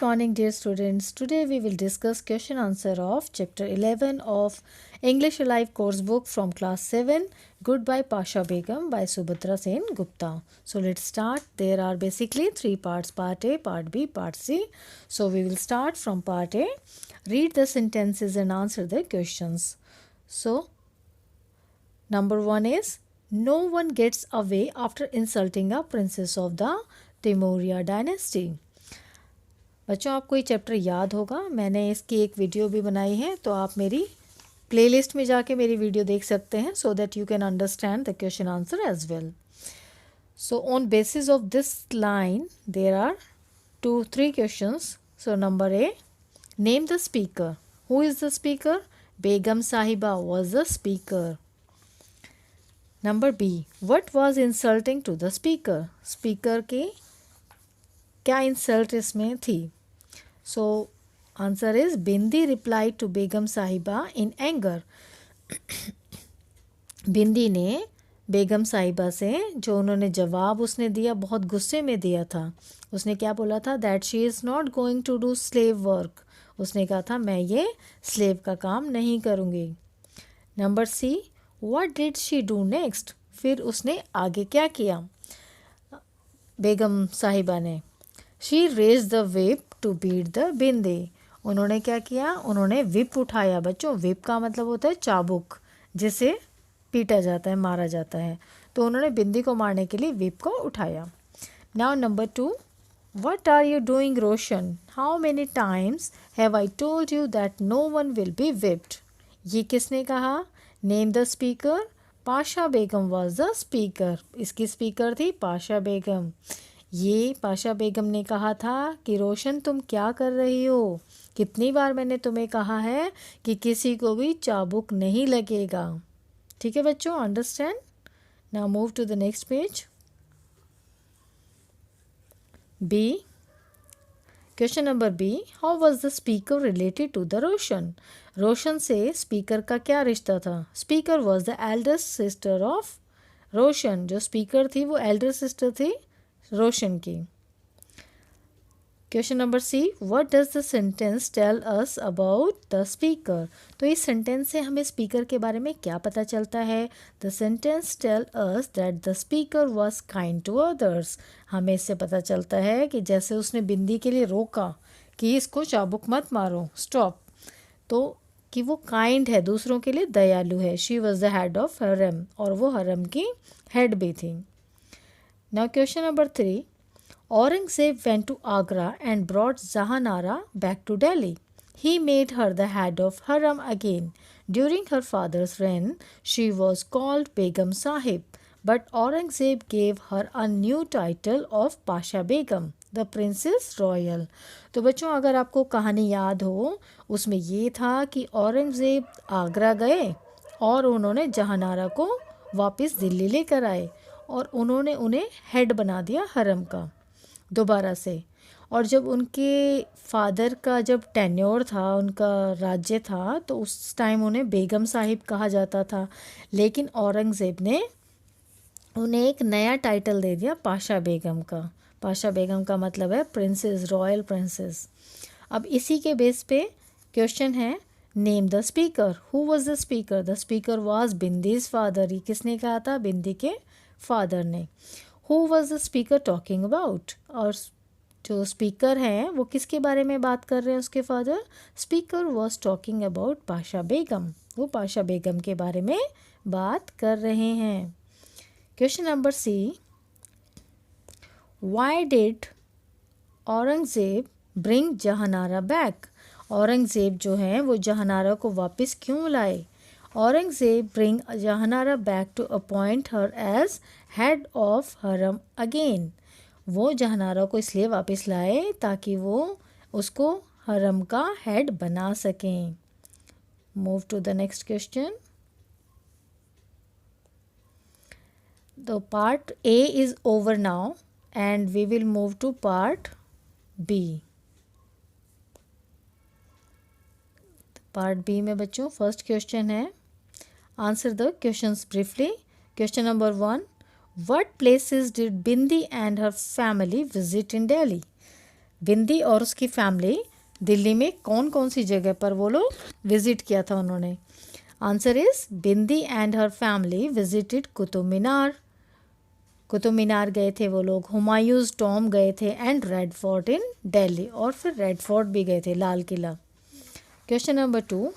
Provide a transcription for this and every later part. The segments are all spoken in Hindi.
morning, dear students. Today we will discuss question answer of chapter 11 of English Alive course book from class 7, Goodbye Pasha Begum by Subhadra Sen Gupta. So let's start. There are basically three parts, part A, part B, part C. So we will start from part A. Read the sentences and answer the questions. So number 1 is, no one gets away after insulting a princess of the Timuria dynasty. बच्चों आपको ये चैप्टर याद होगा, मैंने इसकी एक वीडियो भी बनाई है, तो आप मेरी प्लेलिस्ट में जाके मेरी वीडियो देख सकते हैं so that you can understand the question answer as well. So on basis of this line there are 2-3 questions. So number A, name the speaker. Who is the speaker? Begum Sahiba was the speaker. Number B, what was insulting to the speaker. Speaker के क्या इंसल्ट इसमें थी? So answer is, Bindi reply to Begum Sahiba in anger. बिंदी ने बेगम साहिबा से जो उन्होंने जवाब उसने दिया बहुत गुस्से में दिया था. उसने क्या बोला था? That she is not going to do slave work. उसने कहा था मैं ये स्लेव का काम नहीं करूँगी. Number C, what did she do next. फिर उसने आगे क्या किया बेगम साहिबा ने? She raise the whip to beat the Bindi. उन्होंने क्या किया? उन्होंने विप उठाया. बच्चों विप का मतलब होता है चाबुक, जिसे पीटा जाता है, मारा जाता है. तो उन्होंने बिंदी को मारने के लिए विप को उठाया. Now number 2, what are you doing Roshan. How many times have I told you that no one will be whipped. ये किसने कहा? Name the speaker. Pasha Begum was the speaker. इसकी स्पीकर थी पाशा बेगम. ये पाशा बेगम ने कहा था कि रोशन तुम क्या कर रही हो? कितनी बार मैंने तुम्हें कहा है कि किसी को भी चाबुक नहीं लगेगा. ठीक है बच्चों, understand. Now move to the next page. B, question number B, how was the speaker related to the Roshan. Roshan से स्पीकर का क्या रिश्ता था? Speaker was the eldest sister of Roshan. जो स्पीकर थी वो एल्डर सिस्टर थी रोशन की. Question number C, what does the sentence tell us about the speaker. तो इस सेंटेंस से हमें स्पीकर के बारे में क्या पता चलता है? The sentence tell us that the speaker was kind to others. हमें इससे पता चलता है कि जैसे उसने बिंदी के लिए रोका कि इसको चाबुक मत मारो, स्टॉप, तो कि वो काइंड है, दूसरों के लिए दयालु है. She was the head of हरम, और वो हरम की हेड भी थी. Now question number 3. Aurangzeb went to Agra and brought Jahanara back to Delhi. He made her the head of harem again. During her father's reign, she was called Begum Sahib, but Aurangzeb gave her a new title of Pasha Begum, the Princess Royal. तो बच्चों अगर आपको कहानी याद हो, उसमें ये था कि औरंगज़ेब आगरा गए और उन्होंने जहानारा को वापस दिल्ली लेकर आए और उन्होंने उन्हें हेड बना दिया हरम का दोबारा से. और जब उनके फादर का जब टेन्योर था, उनका राज्य था, तो उस टाइम उन्हें बेगम साहिब कहा जाता था. लेकिन औरंगज़ेब ने उन्हें एक नया टाइटल दे दिया पाशा बेगम का. पाशा बेगम का मतलब है प्रिंसेस, रॉयल प्रिंसेस. अब इसी के बेस पे क्वेश्चन है, name the speaker. Who was the speaker. The speaker was bindis father. ये किसने कहा था? बिंदी के फादर ने. Who was the speaker talking about. और जो स्पीकर हैं वो किसके बारे में बात कर रहे हैं? उसके father. Speaker was talking about Pasha Begum. वो पाशा बेगम के बारे में बात कर रहे हैं. Question number C, why did Aurangzeb bring Jahanara back. Aurangzeb जो हैं वो जहानारा को वापस क्यों लाए? Aurangzeb bring Jahanara back to appoint her as head of harem again. वो जहानारा को इसलिए वापस लाए ताकि वो उसको हरम का हेड बना सकें. Move to the next question. The part A is over now and we will move to part B. Part B में बच्चों फर्स्ट क्वेश्चन है, answer the questions briefly. Question number 1, what places did Bindi and her family visit in Delhi? बिंदी और उसकी फैमिली दिल्ली में कौन कौन सी जगह पर वो लोग विजिट किया था उन्होंने? Answer is Bindi and her family visited Qutub Minar. Qutub Minar गए थे वो लोग, हुमायूंस टॉम गए थे and red fort in Delhi, और फिर रेड फोर्ट भी गए थे, Lal Qila. Question number 2,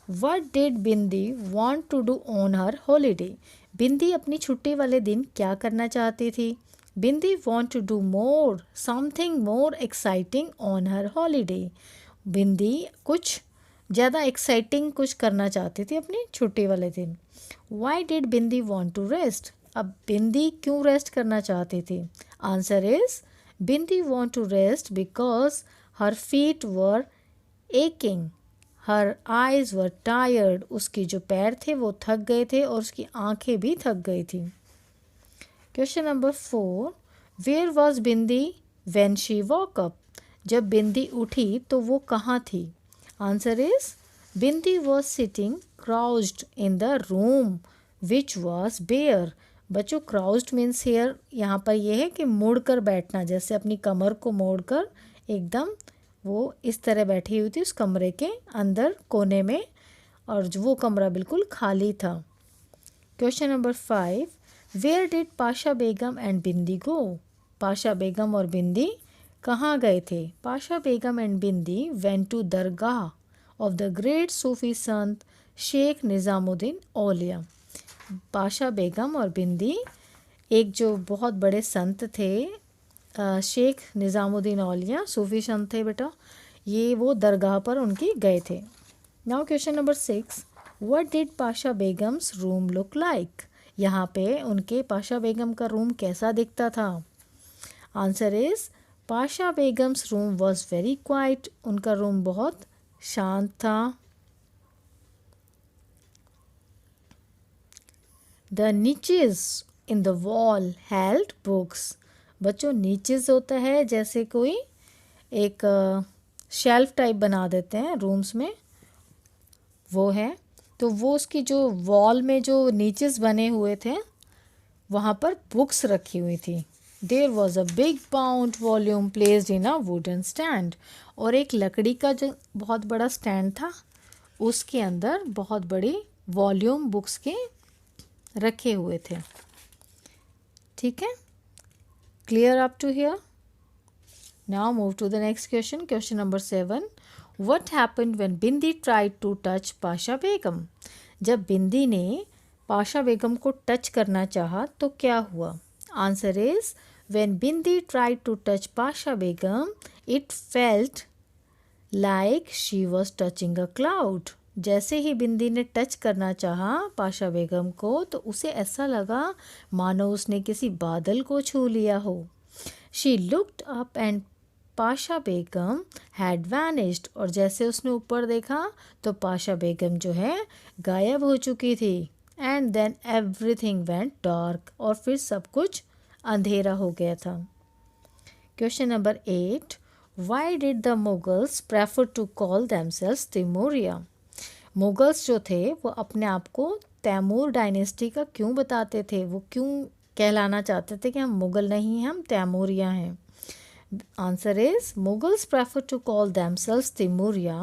what did Bindi want to do on her holiday? Bindi अपनी छुट्टी वाले दिन क्या करना चाहती थी? Bindi want to do more something more exciting on her holiday. बिंदी कुछ ज़्यादा एक्साइटिंग कुछ करना चाहती थी अपनी छुट्टी वाले दिन। Why did Bindi want to rest? अब बिंदी क्यों रेस्ट करना चाहती थी? Answer is Bindi want to rest because her feet were aching, her eyes were tired. उसके जो पैर थे वो थक गए थे और उसकी आंखें भी थक गई थी। Question number 4, where was Bindi when she walk up? जब बिंदी उठी तो वो कहाँ थी? Answer is Bindi was sitting crouched in the room which was bare. बच्चों क्राउज्ड मीन्स हेयर यहाँ पर यह है कि मुड़ कर बैठना, जैसे अपनी कमर को मोड़कर एकदम वो इस तरह बैठी हुई थी उस कमरे के अंदर कोने में, और वो कमरा बिल्कुल खाली था। Question number 5, where did Pasha Begum and Bindi go? Pasha Begum और बिंदी कहाँ गए थे? Pasha Begum and Bindi went to dargah of the great Sufi sant Sheikh Nizamuddin औलिया। पाशा बेगम और बिंदी एक जो बहुत बड़े संत थे शेख निज़ामुद्दीन औलिया, सूफी संत थे बेटा, ये वो दरगाह पर उनकी गए थे। Now question number 6, what did Pasha Begums room look like? यहाँ पे उनके पाशा बेगम का रूम कैसा दिखता था? Answer is Pasha Begums room was very quite. उनका रूम बहुत शांत था। The niches in the wall held books. बच्चों नीचेज होता है जैसे कोई एक शेल्फ टाइप बना देते हैं रूम्स में, वो है। तो वो उसकी जो वॉल में जो नीचेज बने हुए थे वहाँ पर बुक्स रखी हुई थी। There was a big bound volume placed in a wooden stand. और एक लकड़ी का जो बहुत बड़ा स्टैंड था उसके अंदर बहुत बड़ी वॉल्यूम बुक्स के रखे हुए थे। ठीक है, clear up to here? Now move to the next question. Question number 7, what happened when Bindi tried to touch Pasha Begum? जब बिंदी ने पाशा बेगम को टच करना चाहा तो क्या हुआ? Answer is when Bindi tried to touch Pasha Begum it felt like she was touching a cloud. जैसे ही बिंदी ने टच करना चाहा पाशा बेगम को तो उसे ऐसा लगा मानो उसने किसी बादल को छू लिया हो। She looked up and Pasha Begum had vanished. और जैसे उसने ऊपर देखा तो पाशा बेगम जो है गायब हो चुकी थी। And then everything went dark. और फिर सब कुछ अंधेरा हो गया था। Question number 8, why did the Mughals prefer to call themselves Timuria? Mughals जो थे वो अपने आप को तैमूर डायनेस्टी का क्यों बताते थे? वो क्यों कहलाना चाहते थे कि हम मुगल नहीं हैं, हम तैमूरिया हैं? Answer is Mughals prefer to call themselves Timuria.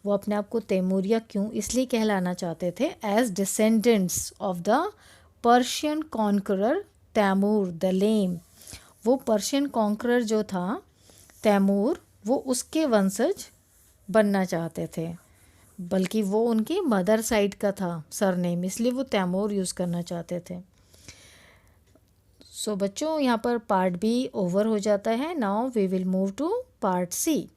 वो अपने आप को तैमूरिया क्यों इसलिए कहलाना चाहते थे? As descendants of the Persian conqueror Timur the lame. वो पर्शियन कॉन्करर जो था तैमूर, वो उसके वंशज बनना चाहते थे, बल्कि वो उनकी मदर साइड का था सरनेम, इसलिए वो तैमूर यूज़ करना चाहते थे। सो बच्चों यहाँ पर पार्ट बी ओवर हो जाता है। Now we will move to part C.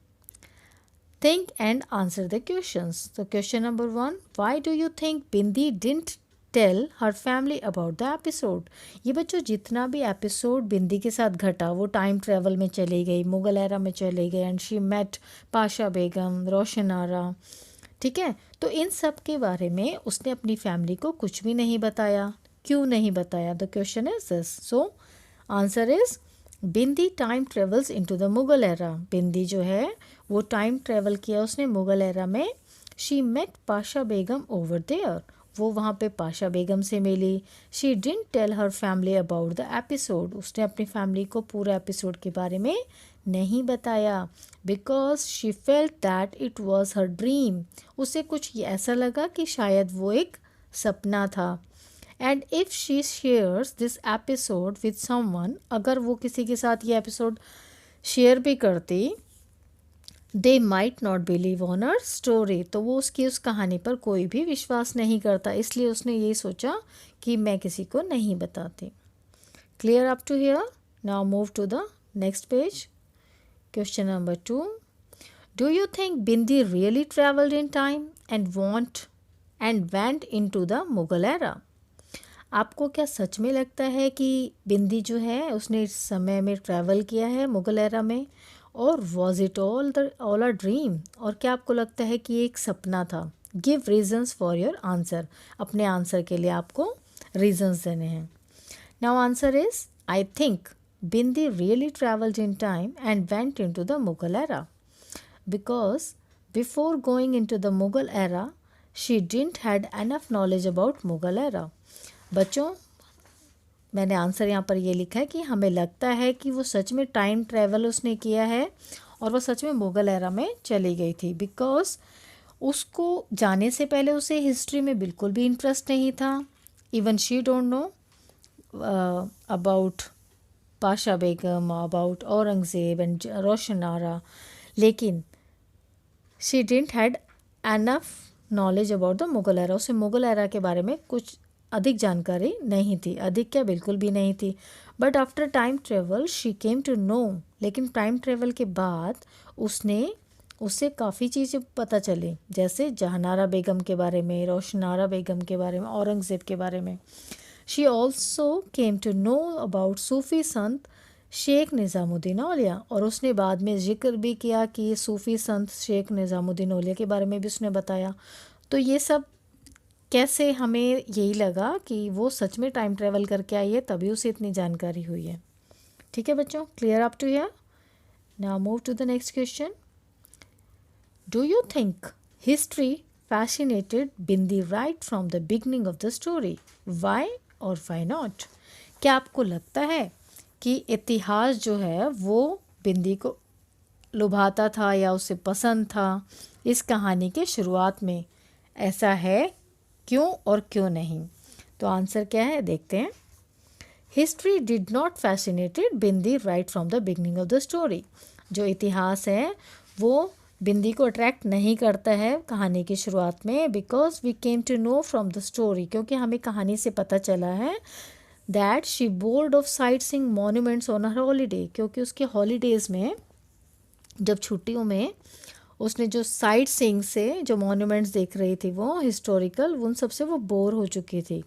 Think and answer the questions. तो question number 1, why do you think Bindi didn't tell her family about the episode? ये बच्चों जितना भी एपिसोड बिंदी के साथ घटा वो टाइम ट्रेवल में चली गई, मुगल एरा में चली गई, एंड शी मेट पाशा बेगम, रोशन आरा, ठीक है। तो इन सब के बारे में उसने अपनी फैमिली को कुछ भी नहीं बताया। क्यों नहीं बताया? The question is this. So answer is Bindi time travels into the Mughal era. Bindi जो है वो टाइम ट्रेवल किया उसने मुगल एरा में। She met Pasha Begum over there. वो वहाँ पे पाशा बेगम से मिली। She didn't tell her family about the episode. उसने अपनी फैमिली को पूरा एपिसोड के बारे में नहीं बताया, because she felt that it was her dream, उसे कुछ ऐसा लगा कि शायद वो एक सपना था। And if she shares this episode with someone, अगर वो किसी के साथ ये एपिसोड शेयर भी करती, they might not believe on her story, तो वो उसकी उस कहानी पर कोई भी विश्वास नहीं करता, इसलिए उसने यही सोचा कि मैं किसी को नहीं बताती। Clear up to here? Now move to the next page. Question number 2, do you think Bindi really travelled in time and went into the Mughal era? आपको क्या सच में लगता है कि बिंदी जो है उसने इस समय में ट्रैवल किया है मुगल एरा में, और was it all a dream, और क्या आपको लगता है कि ये एक सपना था? Give reasons for your answer, अपने आंसर के लिए आपको रीजंस देने हैं। Now answer is, I think Bindi really travelled in time and went into the Mughal era, because before going into the Mughal era she didn't had enough knowledge about Mughal era. बच्चों, मैंने आंसर यहाँ पर ये लिखा है कि हमें लगता है कि वो सच में टाइम ट्रैवल उसने किया है और वो सच में मुगल एरा में चली गई थी, बिकॉज उसको जाने से पहले उसे हिस्ट्री में बिल्कुल भी इंटरेस्ट नहीं था। Even she don't know about Pasha Begum, about Aurangzeb and Roshan Ara, लेकिन she didn't had enough knowledge about the Mughal era, उसे मुगल एरा के बारे में कुछ अधिक जानकारी नहीं थी, अधिक क्या बिल्कुल भी नहीं थी। But after time travel she came to know, लेकिन टाइम ट्रेवल के बाद उससे काफ़ी चीज़ें पता चली, जैसे जहानारा बेगम के बारे में, रोशनारा बेगम के बारे में, औरंगज़ेब के बारे में। She also came to know about Sufi sant Sheikh Nizamuddin औलिया, और उसने बाद में जिक्र भी किया कि सूफ़ी संत शेख निज़ामुद्दीन औलिया के बारे में भी उसने बताया। तो ये सब कैसे हमें यही लगा कि वो सच में टाइम ट्रैवल करके आई है, तभी उसे इतनी जानकारी हुई है। ठीक है बच्चों, clear up to here? Now move to the next question. Do you think history fascinated Bindi right from the beginning of the story? Why और वाई नॉट? क्या आपको लगता है कि इतिहास जो है वो बिंदी को लुभाता था या उसे पसंद था इस कहानी के शुरुआत में? ऐसा है क्यों और क्यों नहीं? तो आंसर क्या है देखते हैं। History did not fascinated Bindi right from the beginning of the story. जो इतिहास है वो बिंदी को अट्रैक्ट नहीं करता है कहानी की शुरुआत में, because we came to know from the story, क्योंकि हमें कहानी से पता चला है that she bored of sightseeing monuments on her holiday, क्योंकि उसके हॉलीडेज़ में जब छुट्टियों में उसने जो साइट सीइंग से जो मॉन्यूमेंट्स देख रही थी वो हिस्टोरिकल, उन सबसे वो बोर हो चुकी थी।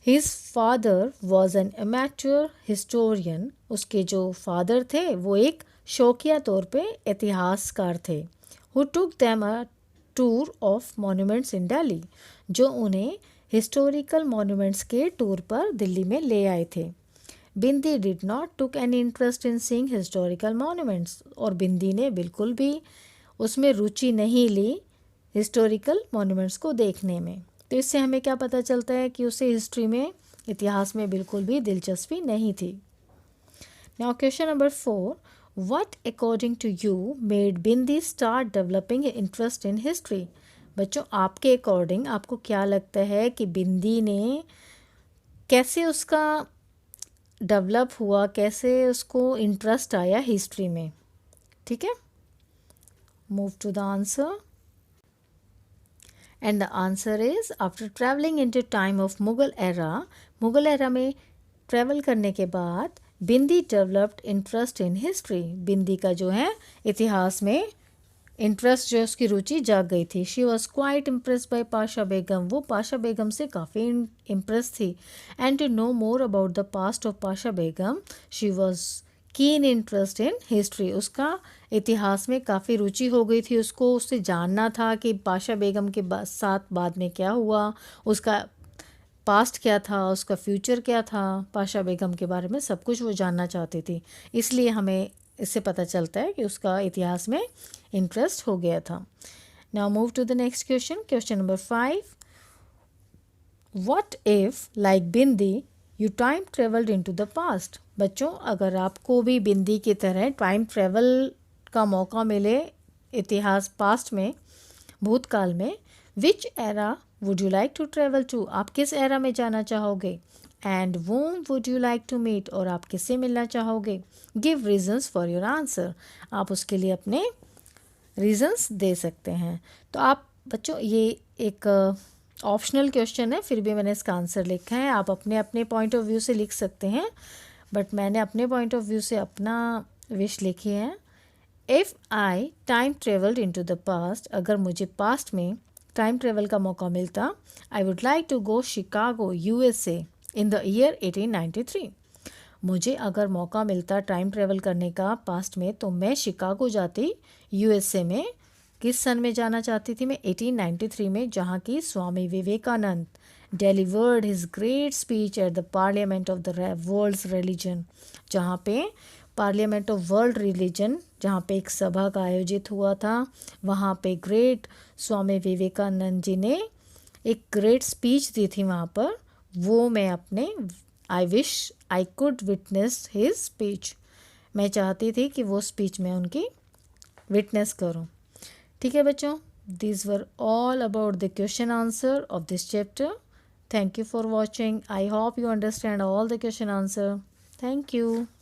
His father was an amateur historian, उसके जो फादर थे वो एक शौकिया तौर पे इतिहासकार थे। Who took them a tour of monuments in Delhi, जो उन्हें हिस्टोरिकल मॉन्यूमेंट्स के टूर पर दिल्ली में ले आए थे। Bindi did not took any interest in seeing historical monuments, और बिंदी ने बिल्कुल भी उसमें रुचि नहीं ली हिस्टोरिकल मॉन्यूमेंट्स को देखने में। तो इससे हमें क्या पता चलता है कि उसे हिस्ट्री में, इतिहास में बिल्कुल भी दिलचस्पी नहीं थी। Now question number 4, what according to you made Bindi start developing interest in history? बच्चों, आपके अकॉर्डिंग आपको क्या लगता है कि बिंदी ने कैसे उसका डेवलप हुआ, कैसे उसको इंटरेस्ट आया हिस्ट्री में? ठीक है, move to the answer, and the answer is after travelling into time of Mughal era, Mughal era में ट्रैवल करने के बाद Bindi developed interest in history, Bindi का जो है इतिहास में इंटरेस्ट, जो उसकी रुचि जाग गई थी। She was quite impress by Pasha Begum, वो पाशा बेगम से काफ़ी इम्प्रेस थी। And to know more about the past of Pasha Begum she was keen interest in history, उसका इतिहास में काफ़ी रुचि हो गई थी, उसको उससे जानना था कि पाशा बेगम के साथ बाद में क्या हुआ, उसका पास्ट क्या था, उसका फ्यूचर क्या था, पाशा बेगम के बारे में सब कुछ वो जानना चाहती थी। इसलिए हमें इससे पता चलता है कि उसका इतिहास में इंटरेस्ट हो गया था। Now move to the next question, question number 5, what if like Bindi you time travelled into the past. बच्चों, अगर आपको भी बिंदी की तरह टाइम ट्रेवल का मौका मिले इतिहास पास्ट में, भूतकाल में, which era would you like to travel to, आप किस एरा में जाना चाहोगे, and whom would you like to meet, और आप किससे मिलना चाहोगे। Give reasons for your answer, आप उसके लिए अपने रीजंस दे सकते हैं। तो आप बच्चों, ये एक ऑप्शनल क्वेश्चन है, फिर भी मैंने इसका आंसर लिखा है। आप अपने अपने पॉइंट ऑफ व्यू से लिख सकते हैं, बट मैंने अपने पॉइंट ऑफ व्यू से अपना विश लिखी है। If I time travelled into the past, अगर मुझे पास्ट में टाइम ट्रेवल का मौका मिलता, I would like to go Chicago USA in the year 1893। मुझे अगर मौका मिलता टाइम ट्रेवल करने का पास्ट में, तो मैं शिकागो जाती USA में। किस सन में जाना चाहती थी मैं? 1893 में, जहाँ की Swami Vivekananda delivered his great speech at the parliament of the worlds religion, जहाँ पे पार्लियामेंट ऑफ वर्ल्ड रिलीजन, जहाँ पे एक सभा का आयोजित हुआ था, वहाँ पे ग्रेट स्वामी विवेकानंद जी ने एक ग्रेट स्पीच दी थी वहाँ पर। वो मैं अपने I wish I could witness his speech, मैं चाहती थी कि वो स्पीच मैं उनकी विटनेस करूं। ठीक है बच्चों, these were all about the question answer of this chapter. Thank you for watching. I hope you understand all the question answer. Thank you.